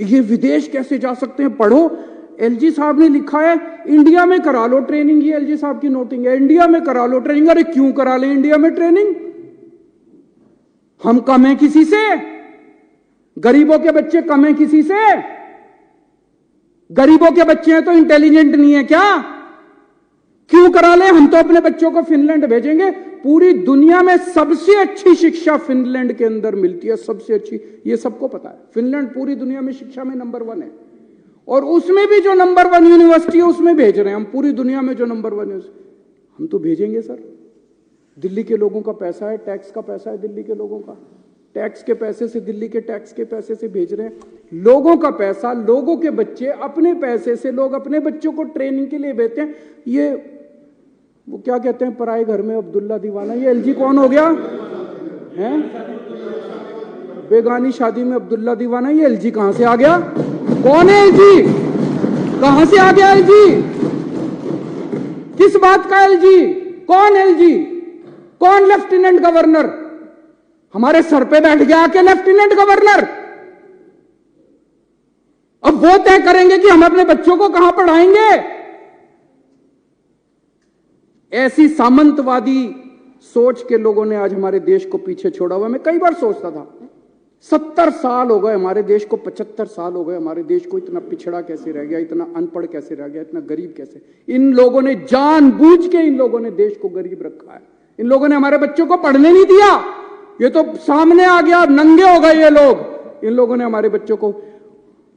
ये विदेश कैसे जा सकते हैं, पढ़ो। एलजी साहब ने लिखा है इंडिया में करा लो ट्रेनिंग, ये एलजी साहब की नोटिंग है, इंडिया में करा लो ट्रेनिंग। अरे क्यों करा लें इंडिया में ट्रेनिंग, हम कम हैं किसी से? गरीबों के बच्चे कम हैं किसी से? गरीबों के बच्चे हैं तो इंटेलिजेंट नहीं है क्या? क्यों करा लें? हम तो अपने बच्चों को फिनलैंड भेजेंगे। पूरी दुनिया में सबसे अच्छी शिक्षा फिनलैंड के अंदर मिलती है, सबसे अच्छी, ये सबको पता है। फिनलैंड पूरी दुनिया में शिक्षा में नंबर 1 है, और उसमें भी जो नंबर 1 यूनिवर्सिटी है उसमें भेज रहे हैं हम। पूरी दुनिया में जो नंबर 1 है हम तो भेजेंगे सर। दिल्ली के लोगों का पैसा है, टैक्स का पैसा है दिल्ली के लोगों का, टैक्स के पैसे से, दिल्ली के टैक्स के पैसे से भेज रहे हैं। लोगों का पैसा, लोगों के बच्चे, अपने पैसे से लोग अपने बच्चों को ट्रेनिंग के लिए भेजते हैं। ये वो क्या कहते हैं, पराए घर में अब्दुल्ला दीवाना, ये एलजी कौन हो गया है? बेगानी शादी में अब्दुल्ला दीवाना, ये एलजी कहां से आ गया? कौन है एलजी? कहां से आ गया एलजी? किस बात का एलजी? कौन एलजी? कौन लेफ्टिनेंट गवर्नर? हमारे सर पे बैठ गया आके लेफ्टिनेंट गवर्नर। अब वो तय करेंगे कि हम अपने बच्चों को कहां पढ़ाएंगे। ऐसी सामंतवादी सोच के लोगों ने आज हमारे देश को पीछे छोड़ा हुआ। मैं कई बार सोचता था 70 साल हो गए हमारे देश को, 75 साल हो गए हमारे देश को, इतना पिछड़ा कैसे रह गया, इतना अनपढ़ कैसे रह गया, इतना गरीब कैसे? इन लोगों ने जानबूझ के, इन लोगों ने देश को गरीब रखा है। इन लोगों ने हमारे बच्चों को पढ़ने नहीं दिया। ये तो सामने आ गया, नंगे हो गए ये लोग। इन लोगों ने हमारे बच्चों को,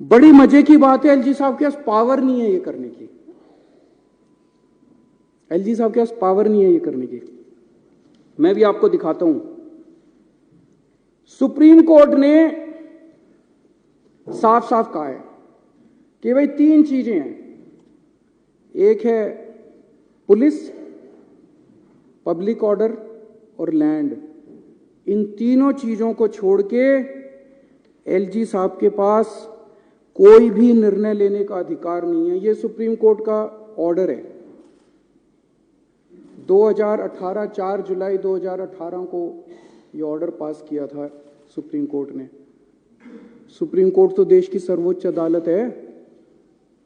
बड़ी मजे की बात है एलजी साहब के पास पावर नहीं है ये करने की। एलजी साहब के पास पावर नहीं है ये करने की। मैं भी आपको दिखाता हूं। सुप्रीम कोर्ट ने साफ साफ कहा है कि भाई 3 चीजें हैं। एक है पुलिस, पब्लिक ऑर्डर और लैंड। इन तीनों चीजों को छोड़ के एलजी साहब के पास कोई भी निर्णय लेने का अधिकार नहीं है। यह सुप्रीम कोर्ट का ऑर्डर है। 2018 4 जुलाई 2018 को यह ऑर्डर पास किया था सुप्रीम कोर्ट ने। सुप्रीम कोर्ट तो देश की सर्वोच्च अदालत है,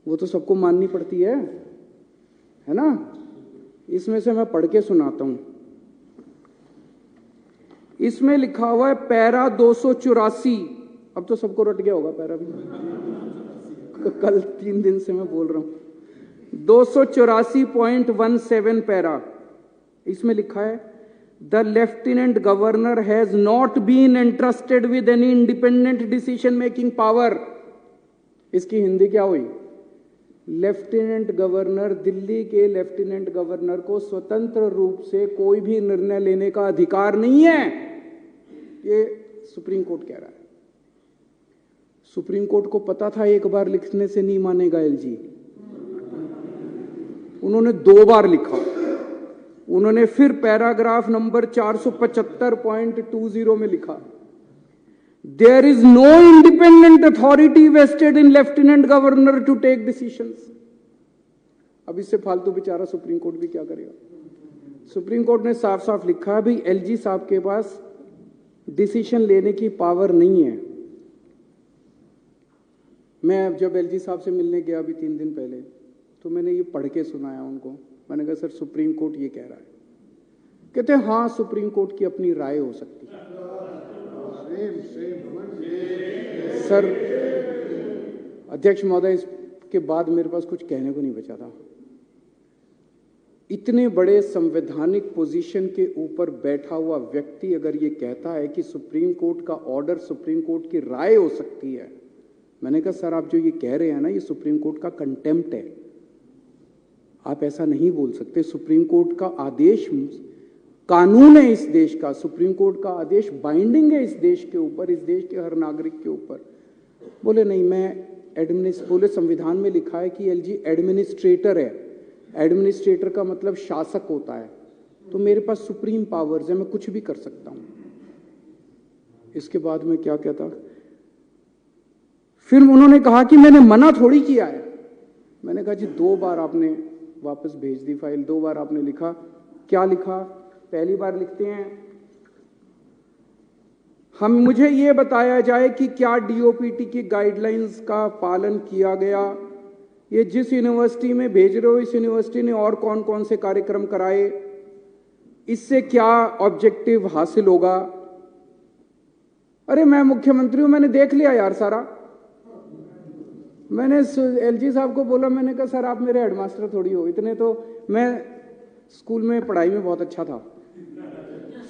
वो तो सबको माननी पड़ती है ना। इसमें से मैं पढ़ के सुनाता हूं। इसमें लिखा हुआ है पैरा 284। अब तो सबको रट गया होगा पैरा भी, कल 3 दिन से मैं बोल रहा हूं। 284.17 पैरा, इसमें लिखा है the lieutenant governor has not been entrusted with any independent decision making power. इसकी हिंदी क्या हुई? लेफ्टिनेंट गवर्नर, दिल्ली के लेफ्टिनेंट गवर्नर को स्वतंत्र रूप से कोई भी निर्णय लेने का अधिकार नहीं है। ये सुप्रीम कोर्ट कह रहा है। सुप्रीम कोर्ट को पता था एक बार लिखने से नहीं मानेगा एलजी। उन्होंने 2 बार लिखा। उन्होंने फिर पैराग्राफ नंबर 475.20 में लिखा there is no independent authority vested in lieutenant governor to take decisions. अब इससे फालतू बेचारा सुप्रीम कोर्ट भी क्या करेगा। सुप्रीम कोर्ट ने साफ साफ लिखा भी एलजी साहब के पास डिसीजन लेने की पावर नहीं है। मैं जब एलजी साहब से मिलने गया अभी 3 दिन पहले, तो मैंने ये पढ़ के सुनाया उनको। मैंने कहा सर सुप्रीम कोर्ट ये कह रहा है। कहते हैं हाँ सुप्रीम कोर्ट की अपनी राय हो सकती है। सर अध्यक्ष महोदय, इसके बाद मेरे पास कुछ कहने को नहीं बचा था। इतने बड़े संवैधानिक पोजीशन के ऊपर बैठा हुआ व्यक्ति अगर ये कहता है कि सुप्रीम कोर्ट का ऑर्डर सुप्रीम कोर्ट की राय हो सकती है, मैंने कहा सर आप जो ये कह रहे हैं ना, ये सुप्रीम कोर्ट का कंटेम्प्ट है। आप ऐसा नहीं बोल सकते। सुप्रीम कोर्ट का आदेश कानून है इस देश का। सुप्रीम कोर्ट का आदेश बाइंडिंग है इस देश के ऊपर, इस देश के हर नागरिक के ऊपर। बोले नहीं, मैं बोले संविधान में लिखा है कि एलजी एडमिनिस्ट्रेटर है। एडमिनिस्ट्रेटर का मतलब शासक होता है, तो मेरे पास सुप्रीम पावर्स है, मैं कुछ भी कर सकता हूं। इसके बाद में क्या कहता, फिर उन्होंने कहा कि मैंने मना थोड़ी किया है। मैंने कहा जी 2 बार आपने वापस भेज दी फाइल, 2 बार आपने लिखा। क्या लिखा? पहली बार लिखते हैं मुझे ये बताया जाए कि क्या डीओपीटी की गाइडलाइंस का पालन किया गया। ये जिस यूनिवर्सिटी में भेज रहे हो, इस यूनिवर्सिटी ने और कौन कौन से कार्यक्रम कराए, इससे क्या ऑब्जेक्टिव हासिल होगा। अरे मैं मुख्यमंत्री हूं, मैंने देख लिया यार सारा। मैंने एलजी साहब को बोला, मैंने कहा सर आप मेरे हेडमास्टर थोड़ी हो, इतने तो मैं स्कूल में पढ़ाई में बहुत अच्छा था,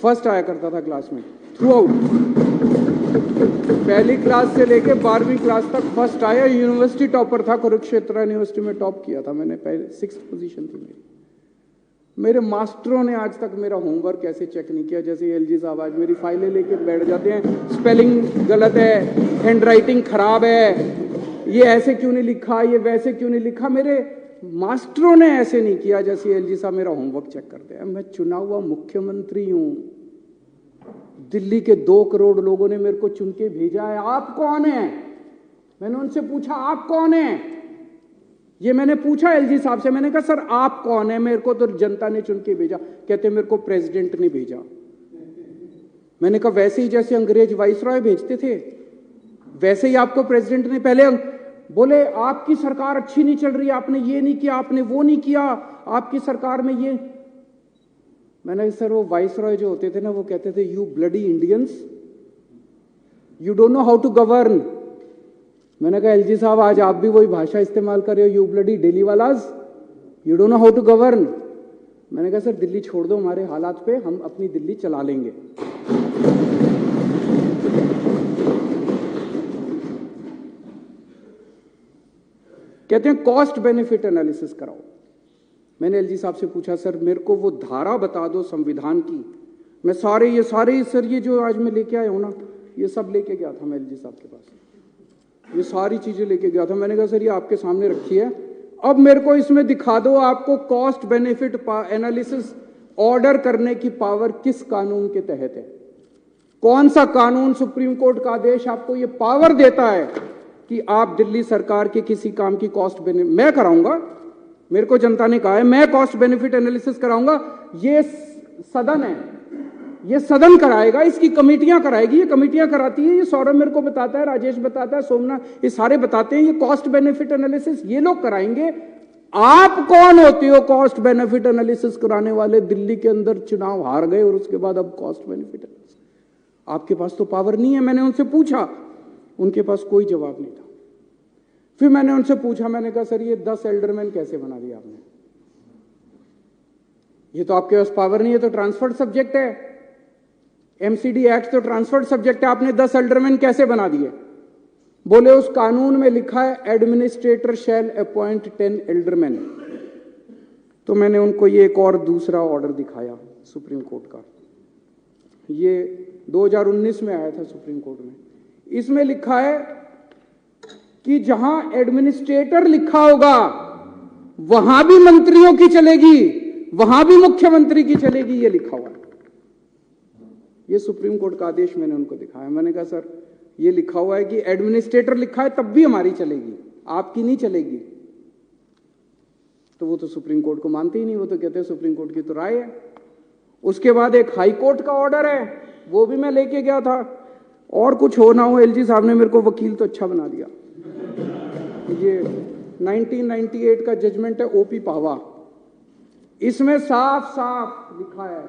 फर्स्ट आया करता था क्लास में थ्रू आउट, पहली क्लास से लेके 12वीं क्लास तक फर्स्ट आया, यूनिवर्सिटी टॉपर था, कुरुक्षेत्र यूनिवर्सिटी में टॉप किया था मैंने, पहले 6th पोजीशन थी मेरी। मेरे मास्टरों ने आज तक मेरा होमवर्क ऐसे चेक नहीं किया जैसे एलजी साहब आज मेरी फाइलें लेके बैठ जाते हैं, स्पेलिंग गलत है, हैंडराइटिंग खराब है, ये ऐसे क्यों नहीं लिखा, ये वैसे क्यों नहीं लिखा। मेरे मास्टरों ने ऐसे नहीं किया जैसे एलजी साहब मेरा होमवर्क चेक करते हैं। मैं चुना हुआ मुख्यमंत्री हूं, दिल्ली के 2 करोड़ लोगों ने मेरे को चुन के भेजा है। आप कौन है? मैंने उनसे पूछा आप कौन है, ये मैंने पूछा एलजी साहब से, मैंने कहा सर आप कौन है, मेरे को तो जनता ने चुन के भेजा। कहते मेरे को प्रेसिडेंट ने भेजा। मैंने कहा वैसे ही जैसे अंग्रेज वाइसरॉय भेजते थे वैसे ही आपको प्रेसिडेंट ने। पहले बोले आपकी सरकार अच्छी नहीं चल रही, आपने ये नहीं किया, आपने वो नहीं किया, आपकी सरकार में ये। मैंने सर वो वाइसरॉय जो होते थे ना, वो कहते थे you bloody Indians, you don't know how to govern. मैंने कहा एलजी साहब आज आप भी वही भाषा इस्तेमाल कर रहे हो, you bloody Delhi wallahs, you don't know how to govern. मैंने कहा सर दिल्ली छोड़ दो हमारे हालात पे, हम अपनी दिल्ली चला लेंगे। कहते हैं कॉस्ट बेनिफिट एनालिसिस कराओ। मैंने एलजी साहब से पूछा सर मेरे को वो धारा बता दो संविधान की, मैं सारे सर ये जो आज मैं लेके आया हूं ना, ये सब लेके गया था मैं एलजी साहब के पास, ये सारी चीजें लेके गया था। मैंने कहा सर ये आपके सामने रखी है, अब मेरे को इसमें दिखा दो आपको कॉस्ट बेनिफिट एनालिसिस ऑर्डर करने की पावर किस कानून के तहत है, कौन सा कानून सुप्रीम कोर्ट का आदेश आपको ये पावर देता है कि आप दिल्ली सरकार के किसी काम की कॉस्ट बेनिफिट। मैं कराऊंगा, मेरे को जनता ने कहा है मैं कॉस्ट बेनिफिट एनालिसिस कराऊंगा। ये सदन है, ये सदन कराएगा, इसकी कमेटियां कराएगी, ये कमेटियां कराती है, ये सौरभ मेरे को बताता है, राजेश बताता है, सोमनाथ, ये सारे बताते हैं, ये कॉस्ट बेनिफिट एनालिसिस ये लोग कराएंगे। आप कौन होते हो कॉस्ट बेनिफिट एनालिसिस कराने वाले? दिल्ली के अंदर चुनाव हार गए और उसके बाद अब कॉस्ट बेनिफिट एनालिसिस, आपके पास तो पावर नहीं है। मैंने उनसे पूछा, उनके पास कोई जवाब नहीं था। फिर मैंने उनसे पूछा, मैंने कहा सर ये 10 एल्डरमैन कैसे बना दिया आपने? ये तो आपके पास पावर नहीं है, तो ट्रांसफर्ड सब्जेक्ट है, एमसीडी एक्ट तो ट्रांसफर्ड सब्जेक्ट है, आपने 10 एल्डरमैन कैसे बना दिए? बोले उस कानून में लिखा है एडमिनिस्ट्रेटर शैल अपॉइंट 10 एल्डरमैन। तो मैंने उनको ये एक और दूसरा ऑर्डर दिखाया सुप्रीम कोर्ट का, ये 2019 में आया था सुप्रीम कोर्ट में। इसमें लिखा है कि जहां एडमिनिस्ट्रेटर लिखा होगा वहां भी मंत्रियों की चलेगी, वहां भी मुख्यमंत्री की चलेगी, ये लिखा हुआ है। ये सुप्रीम कोर्ट का आदेश मैंने उनको दिखाया। मैंने कहा सर ये लिखा हुआ है कि एडमिनिस्ट्रेटर लिखा है तब भी हमारी चलेगी, आपकी नहीं चलेगी। तो वो तो सुप्रीम कोर्ट को मानते ही नहीं, वो तो कहते हैं सुप्रीम कोर्ट की तो राय है। उसके बाद एक हाई कोर्ट का ऑर्डर है, वो भी मैं लेके गया था। और कुछ हो ना हो, एलजी साहब ने मेरे को वकील तो अच्छा बना दिया। ये 1998 का जजमेंट है ओपी पावा, इसमें साफ साफ लिखा है,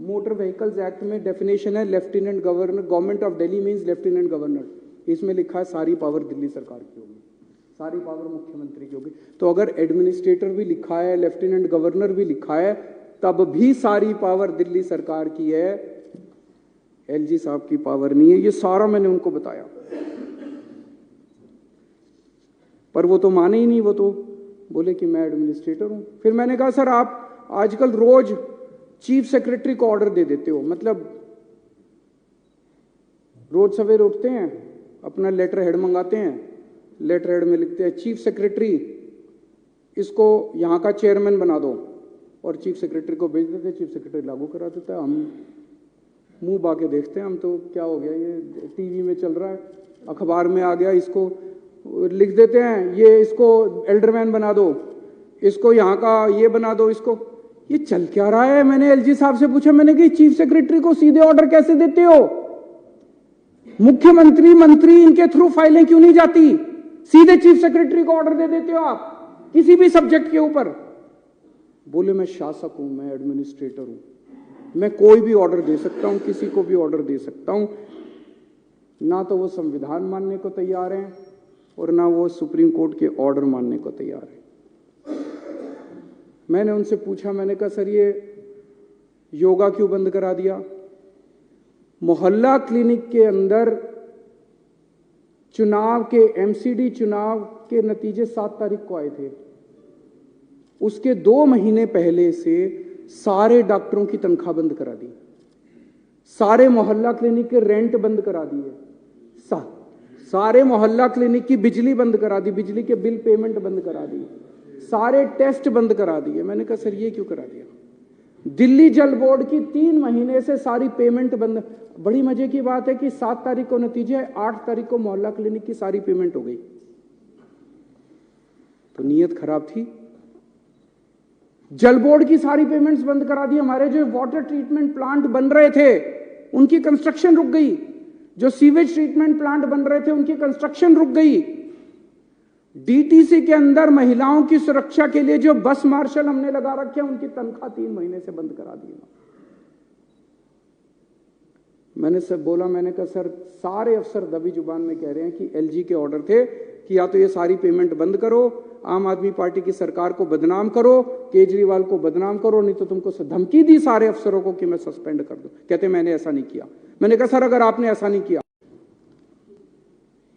मोटर व्हीकल्स एक्ट में डेफिनेशन है lieutenant governor, government of Delhi means lieutenant governor. इसमें लिखा है सारी पावर दिल्ली सरकार की होगी, सारी पावर मुख्यमंत्री की होगी। तो अगर एडमिनिस्ट्रेटर भी लिखा है, लेफ्टिनेंट गवर्नर भी लिखा है, तब भी सारी पावर दिल्ली सरकार की है, एलजी साहब की पावर नहीं है। ये सारा मैंने उनको बताया, पर वो तो माने ही नहीं, वो तो बोले कि मैं एडमिनिस्ट्रेटर हूं। फिर मैंने कहा सर आप आजकल रोज चीफ सेक्रेटरी को ऑर्डर दे देते हो, मतलब रोज सवेरे उठते हैं, अपना लेटर हेड मंगाते हैं, लेटर हेड में लिखते हैं चीफ सेक्रेटरी इसको यहां का चेयरमैन बना दो, और चीफ सेक्रेटरी को भेज देते, चीफ सेक्रेटरी लागू करा देता है। हम मुंह बाके देखते हैं, हम तो क्या हो गया, ये टीवी में चल रहा है, अखबार में आ गया, इसको लिख देते हैं, ये इसको एल्डरमैन बना दो, इसको यहाँ का ये बना दो, इसको। ये चल क्या रहा है? मैंने एलजी साहब से पूछा, मैंने कि चीफ सेक्रेटरी को सीधे ऑर्डर कैसे देते हो? मुख्यमंत्री मंत्री इनके थ्रू फाइलें क्यों नहीं जाती? सीधे चीफ सेक्रेटरी को ऑर्डर दे देते हो आप किसी भी सब्जेक्ट के ऊपर। बोले मैं शासक हूं, मैं एडमिनिस्ट्रेटर हूं, मैं कोई भी ऑर्डर दे सकता हूं, किसी को भी ऑर्डर दे सकता हूं। ना तो वो संविधान मानने को तैयार हैं और ना वो सुप्रीम कोर्ट के ऑर्डर मानने को तैयार है। मैंने उनसे पूछा, मैंने कहा सर ये योगा क्यों बंद करा दिया? मोहल्ला क्लिनिक के अंदर चुनाव के एमसीडी चुनाव के नतीजे 7 तारीख को आए थे। उसके 2 महीने पहले से सारे डॉक्टरों की तनख्वाह बंद करा दी, सारे मोहल्ला क्लिनिक के रेंट बंद करा दिए, सारे मोहल्ला क्लिनिक की बिजली बंद करा दी, बिजली के बिल पेमेंट बंद करा दी, सारे टेस्ट बंद करा दिए। मैंने कहा सर ये क्यों करा दिया? दिल्ली जल बोर्ड की 3 महीने से सारी पेमेंट बंद। बड़ी मजे की बात है कि 7 तारीख को नतीजे, 8 तारीख को मोहल्ला क्लिनिक की सारी पेमेंट हो गई। तो नीयत खराब थी। जल बोर्ड की सारी पेमेंट्स बंद करा दी। हमारे जो वाटर ट्रीटमेंट प्लांट बन रहे थे उनकी कंस्ट्रक्शन रुक गई, जो सीवेज ट्रीटमेंट प्लांट बन रहे थे उनकी कंस्ट्रक्शन रुक गई। डीटीसी के अंदर महिलाओं की सुरक्षा के लिए जो बस मार्शल हमने लगा रखे हैं उनकी तनख्वाह 3 महीने से बंद करा दी। मैंने सब बोला, मैंने कहा सर सारे अफसर दबी जुबान में कह रहे हैं कि एलजी के ऑर्डर थे कि या तो ये सारी पेमेंट बंद करो, आम आदमी पार्टी की सरकार को बदनाम करो, केजरीवाल को बदनाम करो, नहीं तो तुमको धमकी दी सारे अफसरों को कि मैं सस्पेंड कर दूं। कहते मैंने ऐसा नहीं किया। मैंने कहा सर अगर आपने ऐसा नहीं किया,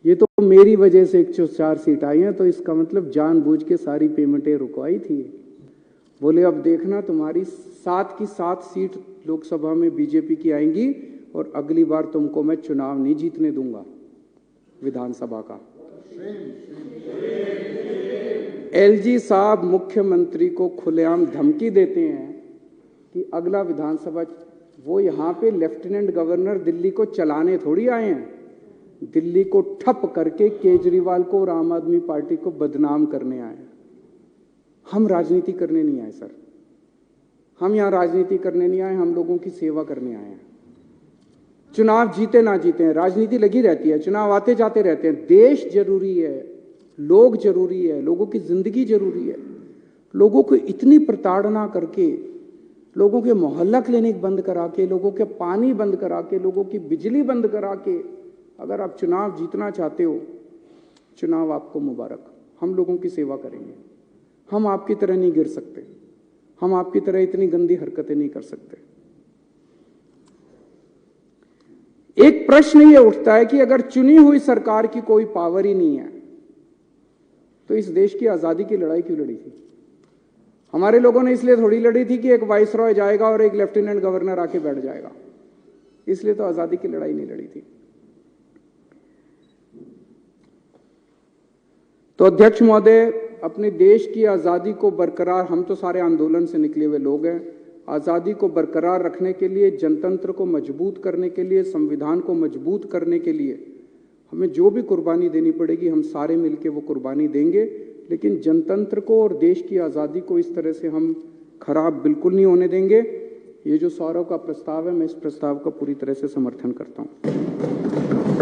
ये तो मेरी वजह से 104 सीट आई हैं, तो इसका मतलब जानबूझ के सारी पेमेंटें रुकवाई थी। बोले अब देखना तुम्हारी 7 की 7 सीट लोकसभा में बीजेपी की आएंगी और अगली बार तुमको मैं चुनाव नहीं जीतने दूंगा विधानसभा का। एलजी साहब मुख्यमंत्री को खुलेआम धमकी देते हैं कि अगला विधानसभा, वो यहां पे लेफ्टिनेंट गवर्नर दिल्ली को चलाने थोड़ी आए हैं, दिल्ली को ठप करके केजरीवाल को और आम आदमी पार्टी को बदनाम करने आए हैं। हम राजनीति करने नहीं आए सर, हम यहां राजनीति करने नहीं आए, हम लोगों की सेवा करने आए हैं। चुनाव जीते ना जीते हैं, राजनीति लगी रहती है, चुनाव आते जाते रहते हैं। देश जरूरी है, लोग जरूरी है, लोगों की जिंदगी जरूरी है। लोगों को इतनी प्रताड़ना करके, लोगों के मोहल्ला क्लिनिक बंद करा के, लोगों के पानी बंद करा के, लोगों की बिजली बंद करा के अगर आप चुनाव जीतना चाहते हो, चुनाव आपको मुबारक। हम लोगों की सेवा करेंगे, हम आपकी तरह नहीं गिर सकते, हम आपकी तरह इतनी गंदी हरकतें नहीं कर सकते। एक प्रश्न ये उठता है कि अगर चुनी हुई सरकार की कोई पावर ही नहीं है तो इस देश की आजादी की लड़ाई क्यों लड़ी थी? हमारे लोगों ने इसलिए थोड़ी लड़ी थी कि एक वाइसरॉय जाएगा और एक लेफ्टिनेंट गवर्नर आके बैठ जाएगा, इसलिए तो आजादी की लड़ाई नहीं लड़ी थी। तो अध्यक्ष महोदय, अपने देश की आजादी को बरकरार, हम तो सारे आंदोलन से निकले हुए लोग हैं, आजादी को बरकरार रखने के लिए, जनतंत्र को मजबूत करने के लिए, संविधान को मजबूत करने के लिए हमें जो भी कुर्बानी देनी पड़ेगी हम सारे मिलकर वो कुर्बानी देंगे। लेकिन जनतंत्र को और देश की आज़ादी को इस तरह से हम खराब बिल्कुल नहीं होने देंगे। ये जो सौरव का प्रस्ताव है, मैं इस प्रस्ताव का पूरी तरह से समर्थन करता हूं।